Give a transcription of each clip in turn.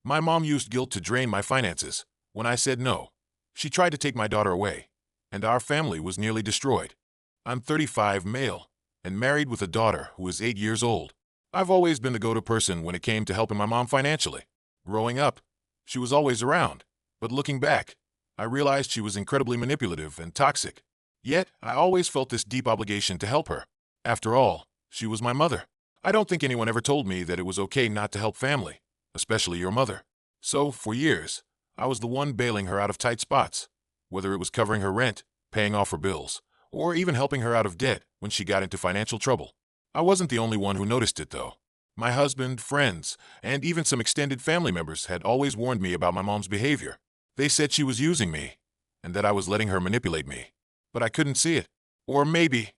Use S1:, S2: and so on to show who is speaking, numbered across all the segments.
S1: My mom used guilt to drain my finances. When I said no, she tried to take my daughter away, and our family was nearly destroyed. I'm 35, male, and married with a daughter who is 8 years old. I've always been the go-to person when it came to helping my mom financially. Growing up, she was always around, but looking back, I realized she was incredibly manipulative and toxic. Yet, I always felt this deep obligation to help her. After all, she was my mother. I don't think anyone ever told me that it was okay not to help family, especially your mother. So, for years, I was the one bailing her out of tight spots, whether it was covering her rent, paying off her bills, or even helping her out of debt when she got into financial trouble. I wasn't the only one who noticed it, though. My husband, friends, and even some extended family members had always warned me about my mom's behavior. They said she was using me, and that I was letting her manipulate me. But I couldn't see it. Or maybe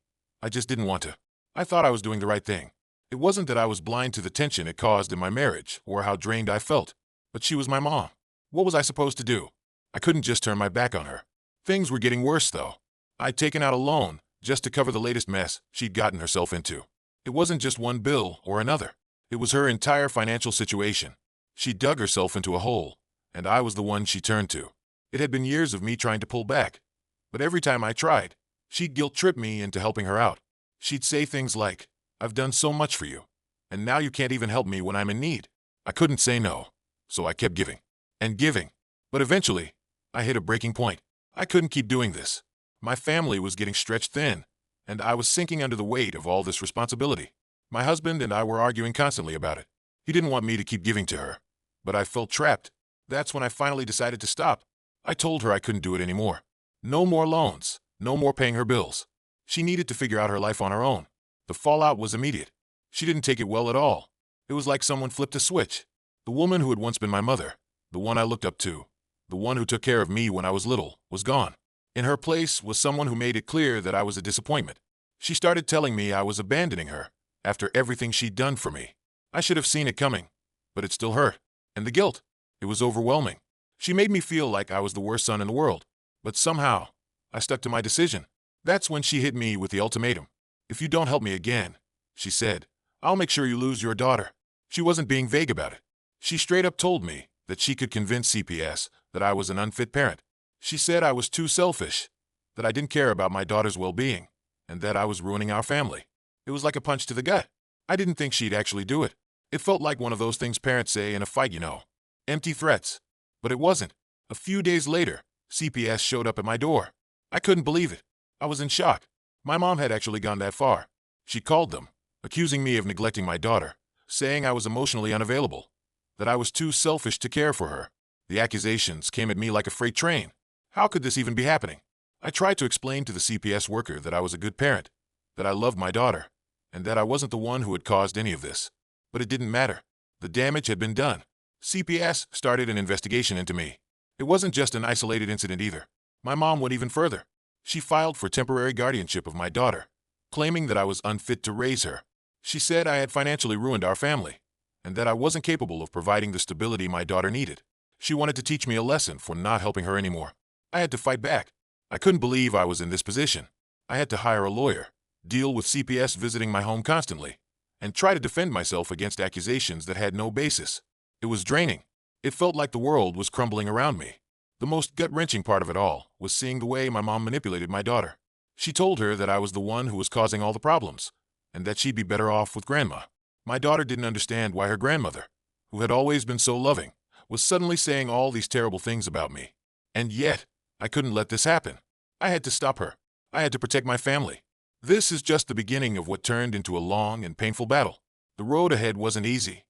S1: I just didn't want to. I thought I was doing the right thing. It wasn't that I was blind to the tension it caused in my marriage or how drained I felt, but she was my mom. What was I supposed to do? I couldn't just turn my back on her. Things were getting worse, though. I'd taken out a loan just to cover the latest mess she'd gotten herself into. It wasn't just one bill or another. It was her entire financial situation. She dug herself into a hole, and I was the one she turned to. It had been years of me trying to pull back, but every time I tried, she'd guilt-trip me into helping her out. She'd say things like, "I've done so much for you, and now you can't even help me when I'm in need." I couldn't say no, so I kept giving and giving. But eventually, I hit a breaking point. I couldn't keep doing this. My family was getting stretched thin, and I was sinking under the weight of all this responsibility. My husband and I were arguing constantly about it. He didn't want me to keep giving to her, but I felt trapped. That's when I finally decided to stop. I told her I couldn't do it anymore. No more loans, no more paying her bills. She needed to figure out her life on her own. The fallout was immediate. She didn't take it well at all. It was like someone flipped a switch. The woman who had once been my mother, the one I looked up to, the one who took care of me when I was little, was gone. In her place was someone who made it clear that I was a disappointment. She started telling me I was abandoning her after everything she'd done for me. I should have seen it coming, but it still hurt. And the guilt, it was overwhelming. She made me feel like I was the worst son in the world, but somehow, I stuck to my decision. That's when she hit me with the ultimatum. "If you don't help me again," she said, "I'll make sure you lose your daughter." She wasn't being vague about it. She straight up told me that she could convince CPS that I was an unfit parent. She said I was too selfish, that I didn't care about my daughter's well-being, and that I was ruining our family. It was like a punch to the gut. I didn't think she'd actually do it. It felt like one of those things parents say in a fight, empty threats. But it wasn't. A few days later, CPS showed up at my door. I couldn't believe it. I was in shock. My mom had actually gone that far. She called them, accusing me of neglecting my daughter, saying I was emotionally unavailable, that I was too selfish to care for her. The accusations came at me like a freight train. How could this even be happening? I tried to explain to the CPS worker that I was a good parent, that I loved my daughter, and that I wasn't the one who had caused any of this. But it didn't matter. The damage had been done. CPS started an investigation into me. It wasn't just an isolated incident either. My mom went even further. She filed for temporary guardianship of my daughter, claiming that I was unfit to raise her. She said I had financially ruined our family, and that I wasn't capable of providing the stability my daughter needed. She wanted to teach me a lesson for not helping her anymore. I had to fight back. I couldn't believe I was in this position. I had to hire a lawyer, deal with CPS visiting my home constantly, and try to defend myself against accusations that had no basis. It was draining. It felt like the world was crumbling around me. The most gut-wrenching part of it all was seeing the way my mom manipulated my daughter. She told her that I was the one who was causing all the problems, and that she'd be better off with grandma. My daughter didn't understand why her grandmother, who had always been so loving, was suddenly saying all these terrible things about me. And yet, I couldn't let this happen. I had to stop her. I had to protect my family. This is just the beginning of what turned into a long and painful battle. The road ahead wasn't easy,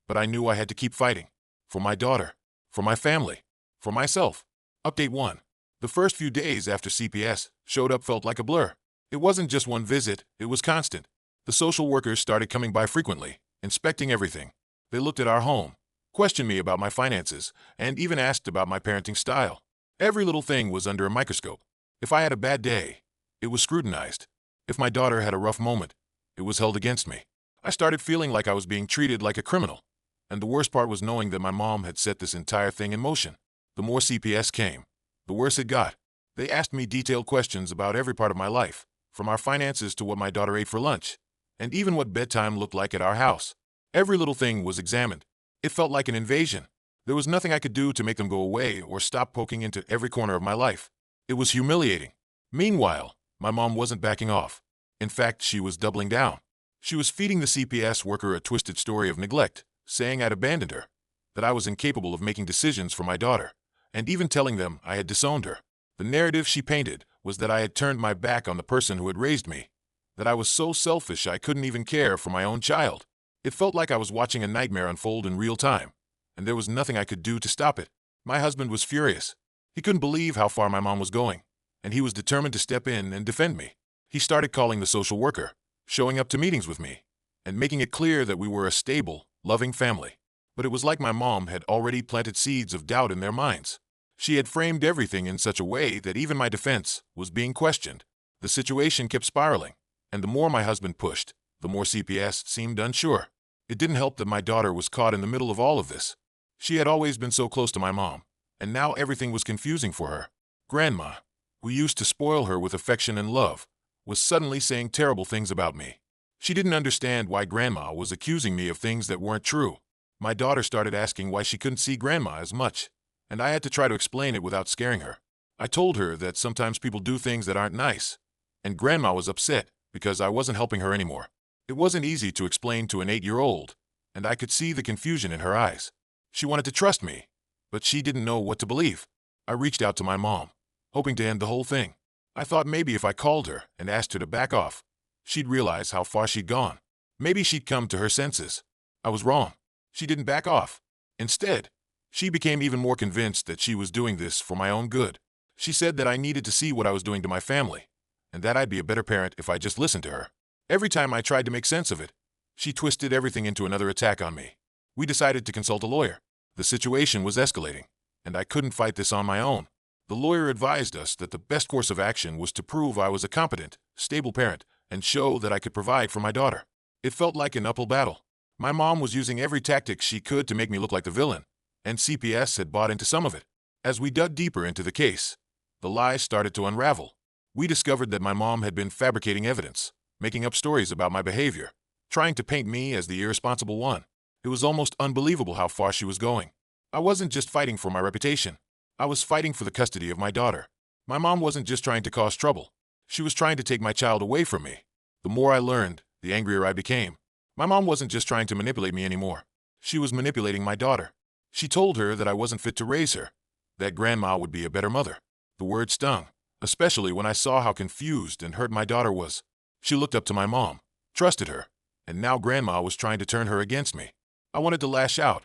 S1: but I knew I had to keep fighting. For my daughter, for my family, for myself. Update 1. The first few days after CPS showed up felt like a blur. It wasn't just one visit, it was constant. The social workers started coming by frequently, inspecting everything. They looked at our home, questioned me about my finances, and even asked about my parenting style. Every little thing was under a microscope. If I had a bad day, it was scrutinized. If my daughter had a rough moment, it was held against me. I started feeling like I was being treated like a criminal. And the worst part was knowing that my mom had set this entire thing in motion. The more CPS came, the worse it got. They asked me detailed questions about every part of my life, from our finances to what my daughter ate for lunch, and even what bedtime looked like at our house. Every little thing was examined. It felt like an invasion. There was nothing I could do to make them go away or stop poking into every corner of my life. It was humiliating. Meanwhile, my mom wasn't backing off. In fact, she was doubling down. She was feeding the CPS worker a twisted story of neglect, saying I'd abandoned her, that I was incapable of making decisions for my daughter, and even telling them I had disowned her. The narrative she painted was that I had turned my back on the person who had raised me, that I was so selfish I couldn't even care for my own child. It felt like I was watching a nightmare unfold in real time, and there was nothing I could do to stop it. My husband was furious. He couldn't believe how far my mom was going, and he was determined to step in and defend me. He started calling the social worker, showing up to meetings with me, and making it clear that we were a stable, loving family. But it was like my mom had already planted seeds of doubt in their minds. She had framed everything in such a way that even my defense was being questioned. The situation kept spiraling, and the more my husband pushed, the more CPS seemed unsure. It didn't help that my daughter was caught in the middle of all of this. She had always been so close to my mom, and now everything was confusing for her. Grandma, who used to spoil her with affection and love, was suddenly saying terrible things about me. She didn't understand why Grandma was accusing me of things that weren't true. My daughter started asking why she couldn't see Grandma as much, and I had to try to explain it without scaring her. I told her that sometimes people do things that aren't nice, and Grandma was upset because I wasn't helping her anymore. It wasn't easy to explain to an 8-year-old, and I could see the confusion in her eyes. She wanted to trust me, but she didn't know what to believe. I reached out to my mom, hoping to end the whole thing. I thought maybe if I called her and asked her to back off, she'd realize how far she'd gone. Maybe she'd come to her senses. I was wrong. She didn't back off. Instead, she became even more convinced that she was doing this for my own good. She said that I needed to see what I was doing to my family, and that I'd be a better parent if I just listened to her. Every time I tried to make sense of it, she twisted everything into another attack on me. We decided to consult a lawyer. The situation was escalating, and I couldn't fight this on my own. The lawyer advised us that the best course of action was to prove I was a competent, stable parent and show that I could provide for my daughter. It felt like an uphill battle. My mom was using every tactic she could to make me look like the villain, and CPS had bought into some of it. As we dug deeper into the case, the lies started to unravel. We discovered that my mom had been fabricating evidence, making up stories about my behavior, trying to paint me as the irresponsible one. It was almost unbelievable how far she was going. I wasn't just fighting for my reputation. I was fighting for the custody of my daughter. My mom wasn't just trying to cause trouble. She was trying to take my child away from me. The more I learned, the angrier I became. My mom wasn't just trying to manipulate me anymore. She was manipulating my daughter. She told her that I wasn't fit to raise her, that Grandma would be a better mother. The word stung, especially when I saw how confused and hurt my daughter was. She looked up to my mom, trusted her, and now Grandma was trying to turn her against me. I wanted to lash out,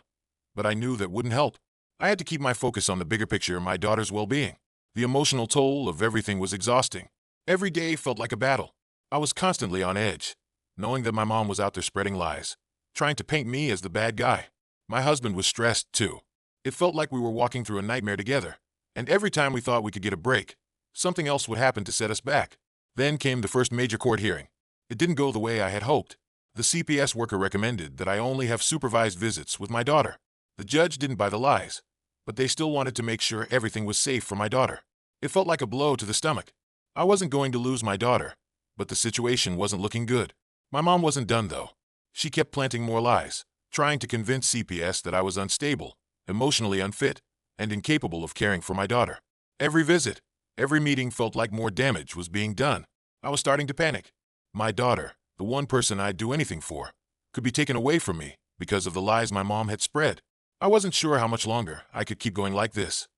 S1: but I knew that wouldn't help. I had to keep my focus on the bigger picture, my daughter's well-being. The emotional toll of everything was exhausting. Every day felt like a battle. I was constantly on edge, knowing that my mom was out there spreading lies, trying to paint me as the bad guy. My husband was stressed, too. It felt like we were walking through a nightmare together, and every time we thought we could get a break, something else would happen to set us back. Then came the first major court hearing. It didn't go the way I had hoped. The CPS worker recommended that I only have supervised visits with my daughter. The judge didn't buy the lies, but they still wanted to make sure everything was safe for my daughter. It felt like a blow to the stomach. I wasn't going to lose my daughter, but the situation wasn't looking good. My mom wasn't done, though. She kept planting more lies, trying to convince CPS that I was unstable, emotionally unfit, and incapable of caring for my daughter. Every visit, every meeting felt like more damage was being done. I was starting to panic. My daughter, the one person I'd do anything for, could be taken away from me because of the lies my mom had spread. I wasn't sure how much longer I could keep going like this.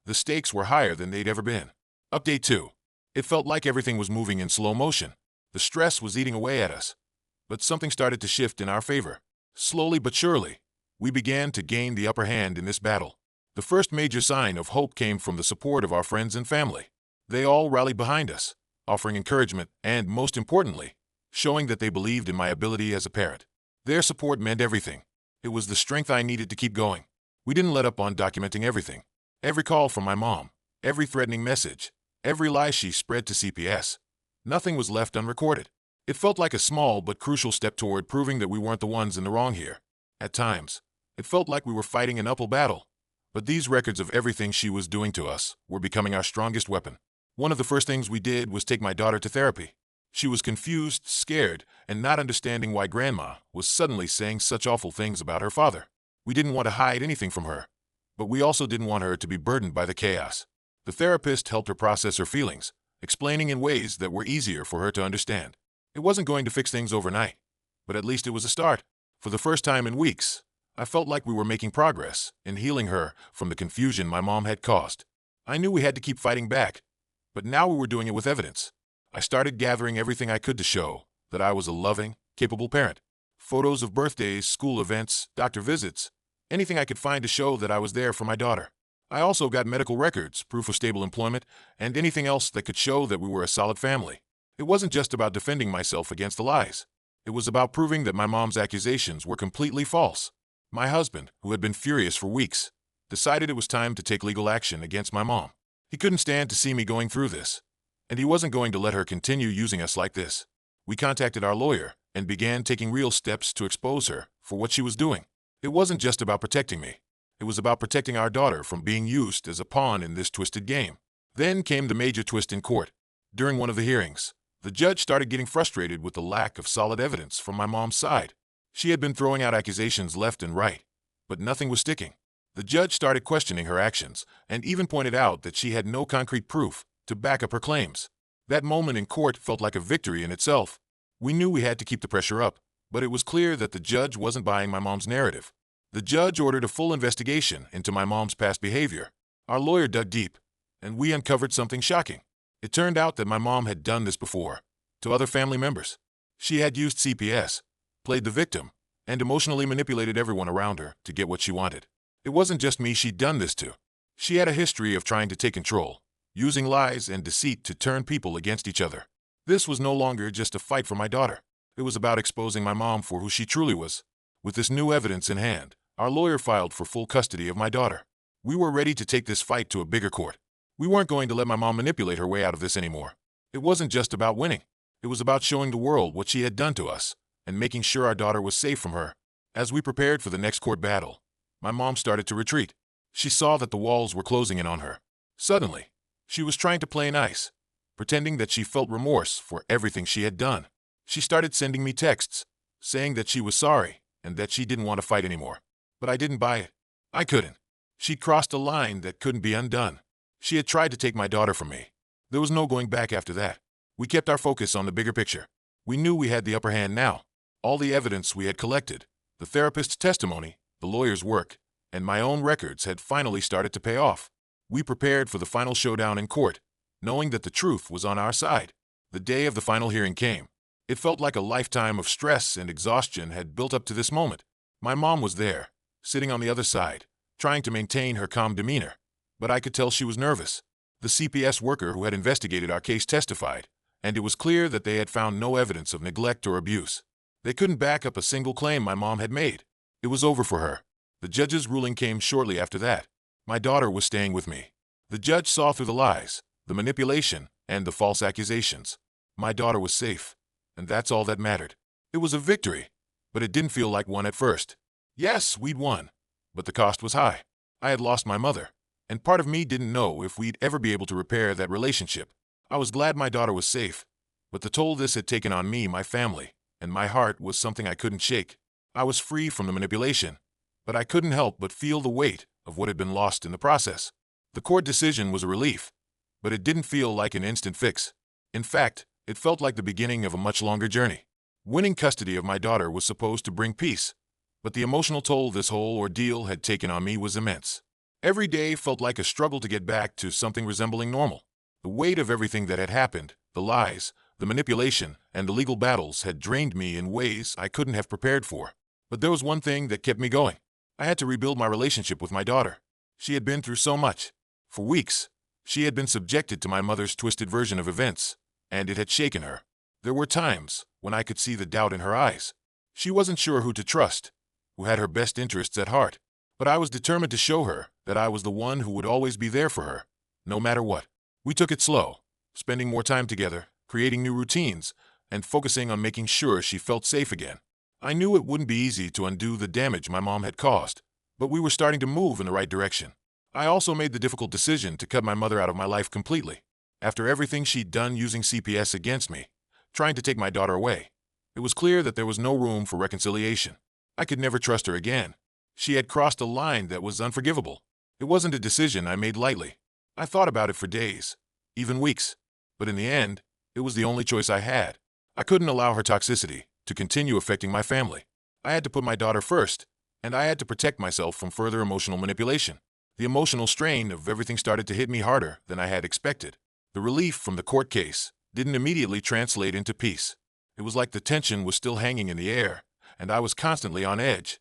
S1: The stakes were higher than they'd ever been. Update 2. It felt like everything was moving in slow motion. The stress was eating away at us. But something started to shift in our favor. Slowly but surely, we began to gain the upper hand in this battle. The first major sign of hope came from the support of our friends and family. They all rallied behind us, offering encouragement and, most importantly, showing that they believed in my ability as a parent. Their support meant everything. It was the strength I needed to keep going. We didn't let up on documenting everything. Every call from my mom, every threatening message, every lie she spread to CPS. Nothing was left unrecorded. It felt like a small but crucial step toward proving that we weren't the ones in the wrong here. At times, it felt like we were fighting an uphill battle. But these records of everything she was doing to us were becoming our strongest weapon. One of the first things we did was take my daughter to therapy. She was confused, scared, and not understanding why Grandma was suddenly saying such awful things about her father. We didn't want to hide anything from her, but we also didn't want her to be burdened by the chaos. The therapist helped her process her feelings, explaining in ways that were easier for her to understand. It wasn't going to fix things overnight, but at least it was a start. For the first time in weeks, I felt like we were making progress in healing her from the confusion my mom had caused. I knew we had to keep fighting back, but now we were doing it with evidence. I started gathering everything I could to show that I was a loving, capable parent. Photos of birthdays, school events, doctor visits, anything I could find to show that I was there for my daughter. I also got medical records, proof of stable employment, and anything else that could show that we were a solid family. It wasn't just about defending myself against the lies. It was about proving that my mom's accusations were completely false. My husband, who had been furious for weeks, decided it was time to take legal action against my mom. He couldn't stand to see me going through this, and he wasn't going to let her continue using us like this. We contacted our lawyer and began taking real steps to expose her for what she was doing. It wasn't just about protecting me. It was about protecting our daughter from being used as a pawn in this twisted game. Then came the major twist in court. During one of the hearings, the judge started getting frustrated with the lack of solid evidence from my mom's side. She had been throwing out accusations left and right, but nothing was sticking. The judge started questioning her actions and even pointed out that she had no concrete proof to back up her claims. That moment in court felt like a victory in itself. We knew we had to keep the pressure up, but it was clear that the judge wasn't buying my mom's narrative. The judge ordered a full investigation into my mom's past behavior. Our lawyer dug deep, and we uncovered something shocking. It turned out that my mom had done this before, to other family members. She had used CPS, played the victim, and emotionally manipulated everyone around her to get what she wanted. It wasn't just me she'd done this to. She had a history of trying to take control, using lies and deceit to turn people against each other. This was no longer just a fight for my daughter. It was about exposing my mom for who she truly was. With this new evidence in hand, our lawyer filed for full custody of my daughter. We were ready to take this fight to a bigger court. We weren't going to let my mom manipulate her way out of this anymore. It wasn't just about winning. It was about showing the world what she had done to us and making sure our daughter was safe from her. As we prepared for the next court battle, my mom started to retreat. She saw that the walls were closing in on her. Suddenly, she was trying to play nice, pretending that she felt remorse for everything she had done. She started sending me texts, saying that she was sorry and that she didn't want to fight anymore. But I didn't buy it. I couldn't. She'd crossed a line that couldn't be undone. She had tried to take my daughter from me. There was no going back after that. We kept our focus on the bigger picture. We knew we had the upper hand now. All the evidence we had collected, the therapist's testimony, the lawyer's work, and my own records had finally started to pay off. We prepared for the final showdown in court, knowing that the truth was on our side. The day of the final hearing came. It felt like a lifetime of stress and exhaustion had built up to this moment. My mom was there, sitting on the other side, trying to maintain her calm demeanor, but I could tell she was nervous. The CPS worker who had investigated our case testified, and it was clear that they had found no evidence of neglect or abuse. They couldn't back up a single claim my mom had made. It was over for her. The judge's ruling came shortly after that. My daughter was staying with me. The judge saw through the lies, the manipulation, and the false accusations. My daughter was safe, and that's all that mattered. It was a victory, but it didn't feel like one at first. Yes, we'd won, but the cost was high. I had lost my mother, and part of me didn't know if we'd ever be able to repair that relationship. I was glad my daughter was safe, but the toll this had taken on me, my family, and my heart was something I couldn't shake. I was free from the manipulation, but I couldn't help but feel the weight of what had been lost in the process. The court decision was a relief, but it didn't feel like an instant fix. In fact, it felt like the beginning of a much longer journey. Winning custody of my daughter was supposed to bring peace, but the emotional toll this whole ordeal had taken on me was immense. Every day felt like a struggle to get back to something resembling normal. The weight of everything that had happened, the lies, the manipulation, and the legal battles had drained me in ways I couldn't have prepared for. But there was one thing that kept me going. I had to rebuild my relationship with my daughter. She had been through so much. For weeks, she had been subjected to my mother's twisted version of events, and it had shaken her. There were times when I could see the doubt in her eyes. She wasn't sure who to trust, who had her best interests at heart, but I was determined to show her that I was the one who would always be there for her, no matter what. We took it slow, spending more time together, creating new routines, and focusing on making sure she felt safe again. I knew it wouldn't be easy to undo the damage my mom had caused, but we were starting to move in the right direction. I also made the difficult decision to cut my mother out of my life completely. After everything she'd done using CPS against me, trying to take my daughter away, it was clear that there was no room for reconciliation. I could never trust her again. She had crossed a line that was unforgivable. It wasn't a decision I made lightly. I thought about it for days, even weeks. But in the end, it was the only choice I had. I couldn't allow her toxicity to continue affecting my family. I had to put my daughter first, and I had to protect myself from further emotional manipulation. The emotional strain of everything started to hit me harder than I had expected. The relief from the court case didn't immediately translate into peace. It was like the tension was still hanging in the air, and I was constantly on edge,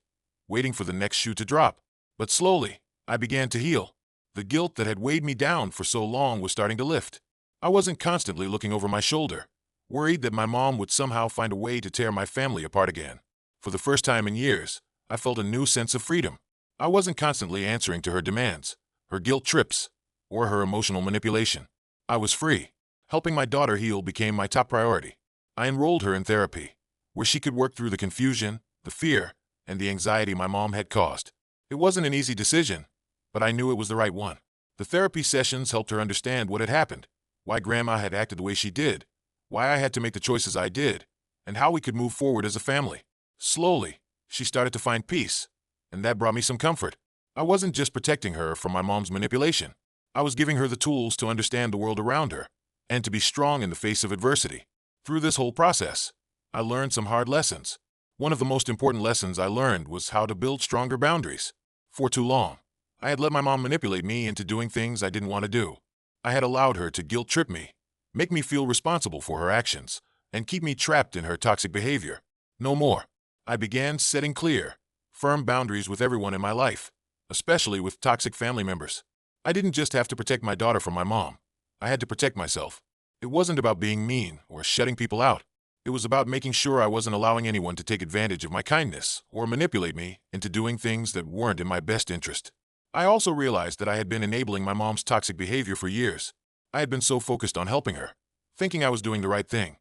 S1: waiting for the next shoe to drop. But slowly, I began to heal. The guilt that had weighed me down for so long was starting to lift. I wasn't constantly looking over my shoulder, worried that my mom would somehow find a way to tear my family apart again. For the first time in years, I felt a new sense of freedom. I wasn't constantly answering to her demands, her guilt trips, or her emotional manipulation. I was free. Helping my daughter heal became my top priority. I enrolled her in therapy, where she could work through the confusion, the fear, and the anxiety my mom had caused. It wasn't an easy decision, but I knew it was the right one. The therapy sessions helped her understand what had happened, why Grandma had acted the way she did, why I had to make the choices I did, and how we could move forward as a family. Slowly, she started to find peace, and that brought me some comfort. I wasn't just protecting her from my mom's manipulation. I was giving her the tools to understand the world around her and to be strong in the face of adversity. Through this whole process, I learned some hard lessons. One of the most important lessons I learned was how to build stronger boundaries. For too long, I had let my mom manipulate me into doing things I didn't want to do. I had allowed her to guilt-trip me, make me feel responsible for her actions, and keep me trapped in her toxic behavior. No more. I began setting clear, firm boundaries with everyone in my life, especially with toxic family members. I didn't just have to protect my daughter from my mom. I had to protect myself. It wasn't about being mean or shutting people out. It was about making sure I wasn't allowing anyone to take advantage of my kindness or manipulate me into doing things that weren't in my best interest. I also realized that I had been enabling my mom's toxic behavior for years. I had been so focused on helping her, thinking I was doing the right thing,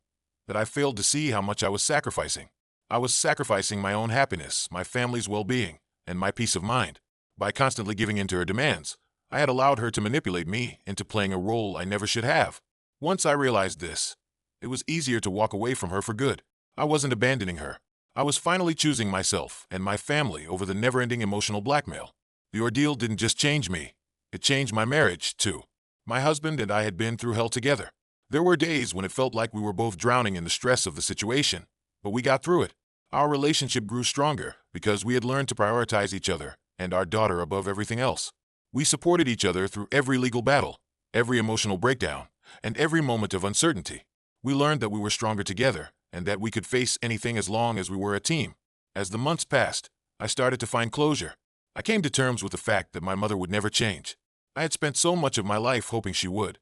S1: that I failed to see how much I was sacrificing. I was sacrificing my own happiness, my family's well-being, and my peace of mind. By constantly giving in to her demands, I had allowed her to manipulate me into playing a role I never should have. Once I realized this, it was easier to walk away from her for good. I wasn't abandoning her. I was finally choosing myself and my family over the never-ending emotional blackmail. The ordeal didn't just change me. It changed my marriage, too. My husband and I had been through hell together. There were days when it felt like we were both drowning in the stress of the situation, but we got through it. Our relationship grew stronger because we had learned to prioritize each other and our daughter above everything else. We supported each other through every legal battle, every emotional breakdown, and every moment of uncertainty. We learned that we were stronger together and that we could face anything as long as we were a team. As the months passed, I started to find closure. I came to terms with the fact that my mother would never change. I had spent so much of my life hoping she would,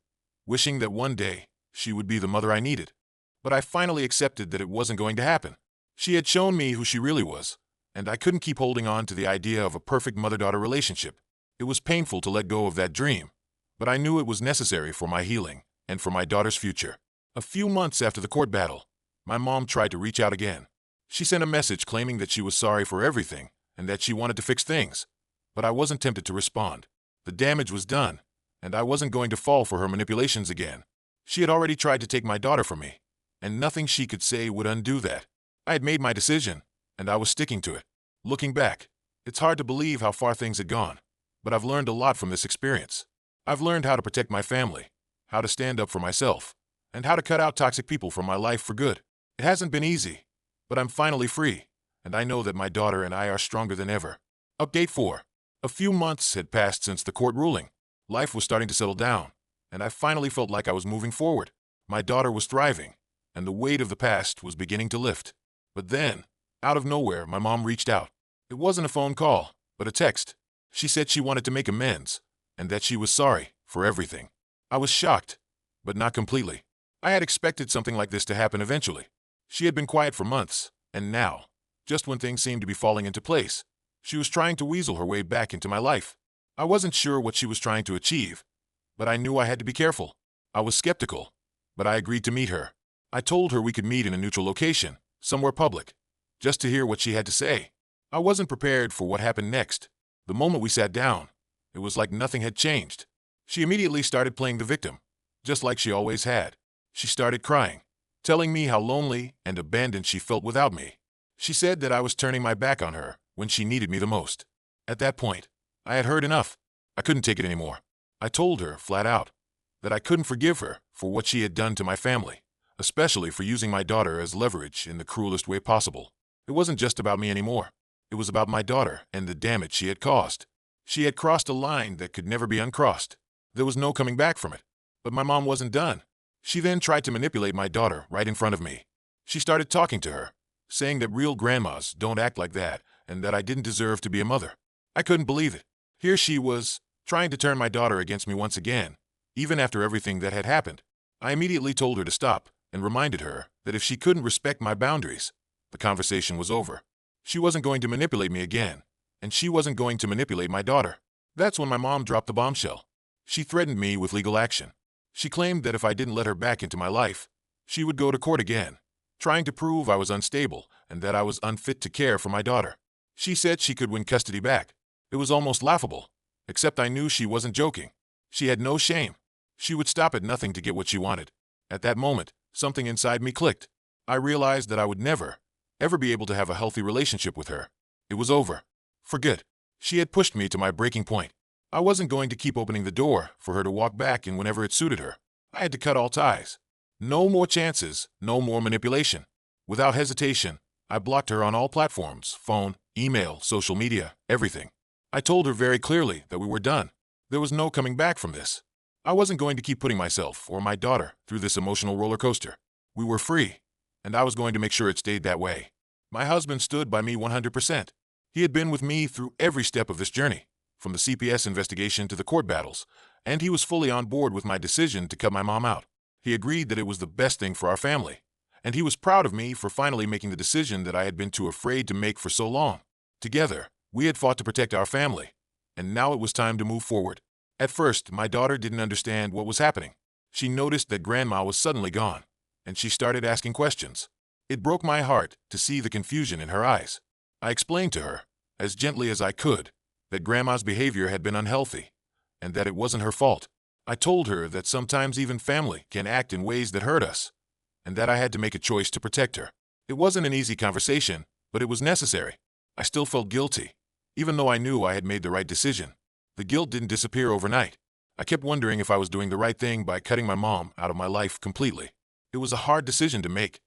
S1: wishing that one day she would be the mother I needed. But I finally accepted that it wasn't going to happen. She had shown me who she really was, and I couldn't keep holding on to the idea of a perfect mother-daughter relationship. It was painful to let go of that dream, but I knew it was necessary for my healing and for my daughter's future. A few months after the court battle, my mom tried to reach out again. She sent a message claiming that she was sorry for everything and that she wanted to fix things. But I wasn't tempted to respond. The damage was done, and I wasn't going to fall for her manipulations again. She had already tried to take my daughter from me, and nothing she could say would undo that. I had made my decision, and I was sticking to it. Looking back, it's hard to believe how far things had gone, but I've learned a lot from this experience. I've learned how to protect my family, how to stand up for myself, and how to cut out toxic people from my life for good. It hasn't been easy, but I'm finally free, and I know that my daughter and I are stronger than ever. Update 4. A few months had passed since the court ruling. Life was starting to settle down, and I finally felt like I was moving forward. My daughter was thriving, and the weight of the past was beginning to lift. But then, out of nowhere, my mom reached out. It wasn't a phone call, but a text. She said she wanted to make amends, and that she was sorry for everything. I was shocked, but not completely. I had expected something like this to happen eventually. She had been quiet for months, and now, just when things seemed to be falling into place, she was trying to weasel her way back into my life. I wasn't sure what she was trying to achieve, but I knew I had to be careful. I was skeptical, but I agreed to meet her. I told her we could meet in a neutral location, somewhere public, just to hear what she had to say. I wasn't prepared for what happened next. The moment we sat down, it was like nothing had changed. She immediately started playing the victim, just like she always had. She started crying, telling me how lonely and abandoned she felt without me. She said that I was turning my back on her when she needed me the most. At that point, I had heard enough. I couldn't take it anymore. I told her, flat out, that I couldn't forgive her for what she had done to my family, especially for using my daughter as leverage in the cruelest way possible. It wasn't just about me anymore. It was about my daughter and the damage she had caused. She had crossed a line that could never be uncrossed. There was no coming back from it. But my mom wasn't done. She then tried to manipulate my daughter right in front of me. She started talking to her, saying that real grandmas don't act like that and that I didn't deserve to be a mother. I couldn't believe it. Here she was, trying to turn my daughter against me once again, even after everything that had happened. I immediately told her to stop and reminded her that if she couldn't respect my boundaries, the conversation was over. She wasn't going to manipulate me again, and she wasn't going to manipulate my daughter. That's when my mom dropped the bombshell. She threatened me with legal action. She claimed that if I didn't let her back into my life, she would go to court again, trying to prove I was unstable and that I was unfit to care for my daughter. She said she could win custody back. It was almost laughable, except I knew she wasn't joking. She had no shame. She would stop at nothing to get what she wanted. At that moment, something inside me clicked. I realized that I would never, ever be able to have a healthy relationship with her. It was over. For good. She had pushed me to my breaking point. I wasn't going to keep opening the door for her to walk back in whenever it suited her. I had to cut all ties. No more chances, no more manipulation. Without hesitation, I blocked her on all platforms, phone, email, social media, everything. I told her very clearly that we were done. There was no coming back from this. I wasn't going to keep putting myself or my daughter through this emotional roller coaster. We were free, and I was going to make sure it stayed that way. My husband stood by me 100%. He had been with me through every step of this journey, from the CPS investigation to the court battles, and he was fully on board with my decision to cut my mom out. He agreed that it was the best thing for our family, and he was proud of me for finally making the decision that I had been too afraid to make for so long. Together, we had fought to protect our family, and now it was time to move forward. At first, my daughter didn't understand what was happening. She noticed that Grandma was suddenly gone, and she started asking questions. It broke my heart to see the confusion in her eyes. I explained to her, as gently as I could, that Grandma's behavior had been unhealthy, and that it wasn't her fault. I told her that sometimes even family can act in ways that hurt us, and that I had to make a choice to protect her. It wasn't an easy conversation, but it was necessary. I still felt guilty, even though I knew I had made the right decision. The guilt didn't disappear overnight. I kept wondering if I was doing the right thing by cutting my mom out of my life completely. It was a hard decision to make,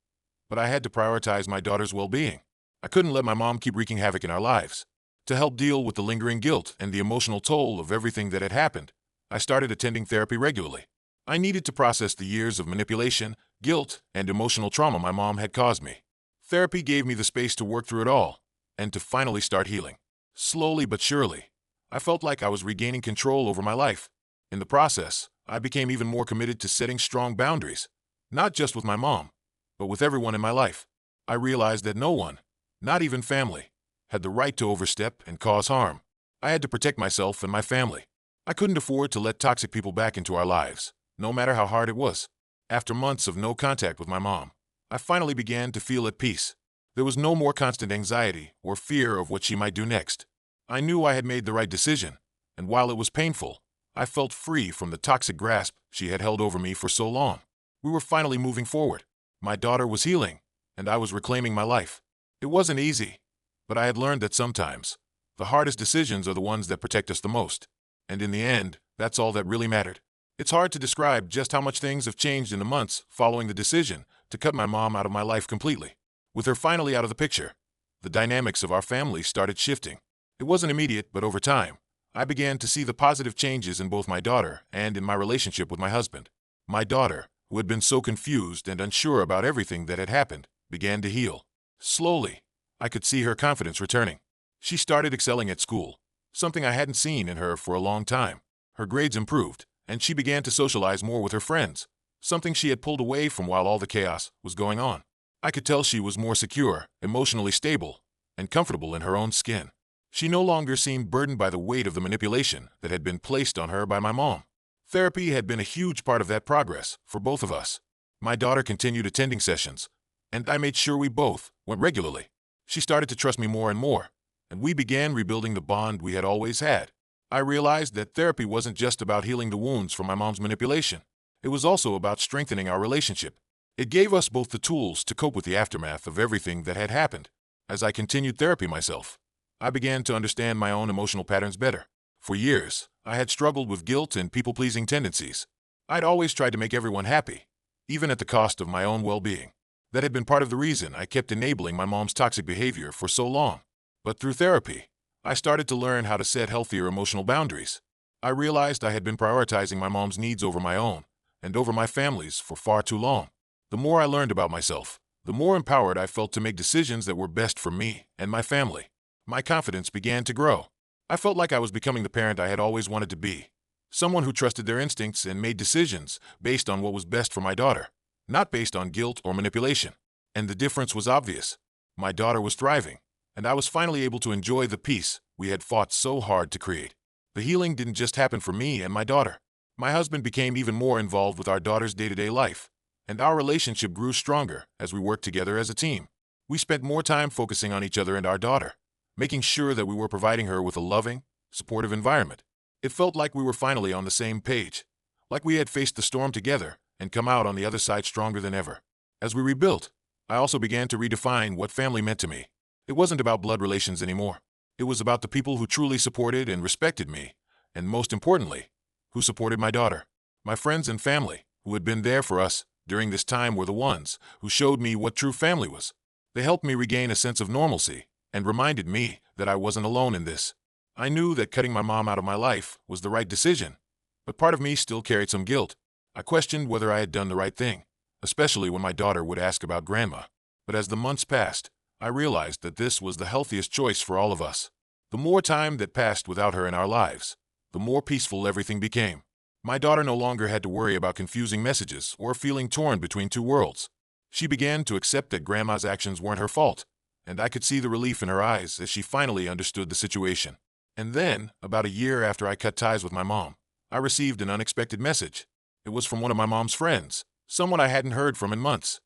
S1: but I had to prioritize my daughter's well-being. I couldn't let my mom keep wreaking havoc in our lives. To help deal with the lingering guilt and the emotional toll of everything that had happened, I started attending therapy regularly. I needed to process the years of manipulation, guilt, and emotional trauma my mom had caused me. Therapy gave me the space to work through it all, and to finally start healing. Slowly but surely, I felt like I was regaining control over my life. In the process, I became even more committed to setting strong boundaries, not just with my mom, but with everyone in my life. I realized that no one, not even family, had the right to overstep and cause harm. I had to protect myself and my family. I couldn't afford to let toxic people back into our lives, no matter how hard it was. After months of no contact with my mom, I finally began to feel at peace. There was no more constant anxiety or fear of what she might do next. I knew I had made the right decision, and while it was painful, I felt free from the toxic grasp she had held over me for so long. We were finally moving forward. My daughter was healing, and I was reclaiming my life. It wasn't easy, but I had learned that sometimes the hardest decisions are the ones that protect us the most. And in the end, that's all that really mattered. It's hard to describe just how much things have changed in the months following the decision to cut my mom out of my life completely. With her finally out of the picture, the dynamics of our family started shifting. It wasn't immediate, but over time, I began to see the positive changes in both my daughter and in my relationship with my husband. My daughter, who had been so confused and unsure about everything that had happened, began to heal. Slowly, I could see her confidence returning. She started excelling at school, something I hadn't seen in her for a long time. Her grades improved, and she began to socialize more with her friends, something she had pulled away from while all the chaos was going on. I could tell she was more secure, emotionally stable, and comfortable in her own skin. She no longer seemed burdened by the weight of the manipulation that had been placed on her by my mom. Therapy had been a huge part of that progress for both of us. My daughter continued attending sessions, and I made sure we both went regularly. She started to trust me more and more, and we began rebuilding the bond we had always had. I realized that therapy wasn't just about healing the wounds from my mom's manipulation. It was also about strengthening our relationship. It gave us both the tools to cope with the aftermath of everything that had happened. As I continued therapy myself, I began to understand my own emotional patterns better. For years, I had struggled with guilt and people-pleasing tendencies. I'd always tried to make everyone happy, even at the cost of my own well-being. That had been part of the reason I kept enabling my mom's toxic behavior for so long. But through therapy, I started to learn how to set healthier emotional boundaries. I realized I had been prioritizing my mom's needs over my own, and over my family's for far too long. The more I learned about myself, the more empowered I felt to make decisions that were best for me and my family. My confidence began to grow. I felt like I was becoming the parent I had always wanted to be. Someone who trusted their instincts and made decisions based on what was best for my daughter, not based on guilt or manipulation. And the difference was obvious. My daughter was thriving, and I was finally able to enjoy the peace we had fought so hard to create. The healing didn't just happen for me and my daughter. My husband became even more involved with our daughter's day-to-day life, and our relationship grew stronger as we worked together as a team. We spent more time focusing on each other and our daughter, making sure that we were providing her with a loving, supportive environment. It felt like we were finally on the same page, like we had faced the storm together and come out on the other side stronger than ever. As we rebuilt, I also began to redefine what family meant to me. It wasn't about blood relations anymore. It was about the people who truly supported and respected me, and most importantly, who supported my daughter. My friends and family, who had been there for us during this time, were the ones who showed me what true family was. They helped me regain a sense of normalcy and reminded me that I wasn't alone in this. I knew that cutting my mom out of my life was the right decision, but part of me still carried some guilt. I questioned whether I had done the right thing, especially when my daughter would ask about grandma. But as the months passed, I realized that this was the healthiest choice for all of us. The more time that passed without her in our lives, the more peaceful everything became. My daughter no longer had to worry about confusing messages or feeling torn between two worlds. She began to accept that grandma's actions weren't her fault, and I could see the relief in her eyes as she finally understood the situation. And then, about a year after I cut ties with my mom, I received an unexpected message. It was from one of my mom's friends, someone I hadn't heard from in months.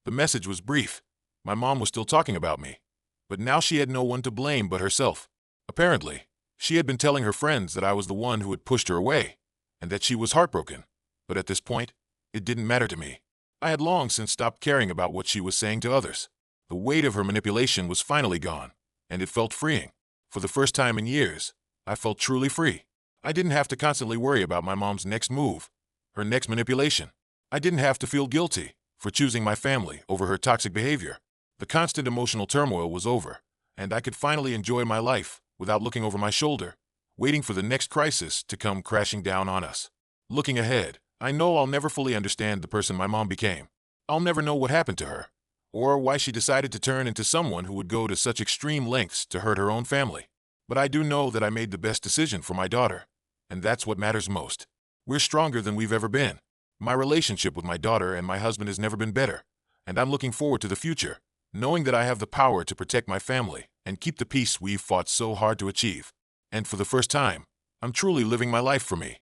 S1: The message was brief. My mom was still talking about me, but now she had no one to blame but herself. Apparently, she had been telling her friends that I was the one who had pushed her away, and that she was heartbroken. But at this point, it didn't matter to me. I had long since stopped caring about what she was saying to others. The weight of her manipulation was finally gone, and it felt freeing. For the first time in years, I felt truly free. I didn't have to constantly worry about my mom's next move, her next manipulation. I didn't have to feel guilty for choosing my family over her toxic behavior. The constant emotional turmoil was over, and I could finally enjoy my life without looking over my shoulder, waiting for the next crisis to come crashing down on us. Looking ahead, I know I'll never fully understand the person my mom became. I'll never know what happened to her, or why she decided to turn into someone who would go to such extreme lengths to hurt her own family. But I do know that I made the best decision for my daughter, and that's what matters most. We're stronger than we've ever been. My relationship with my daughter and my husband has never been better, and I'm looking forward to the future, knowing that I have the power to protect my family and keep the peace we've fought so hard to achieve. And for the first time, I'm truly living my life for me.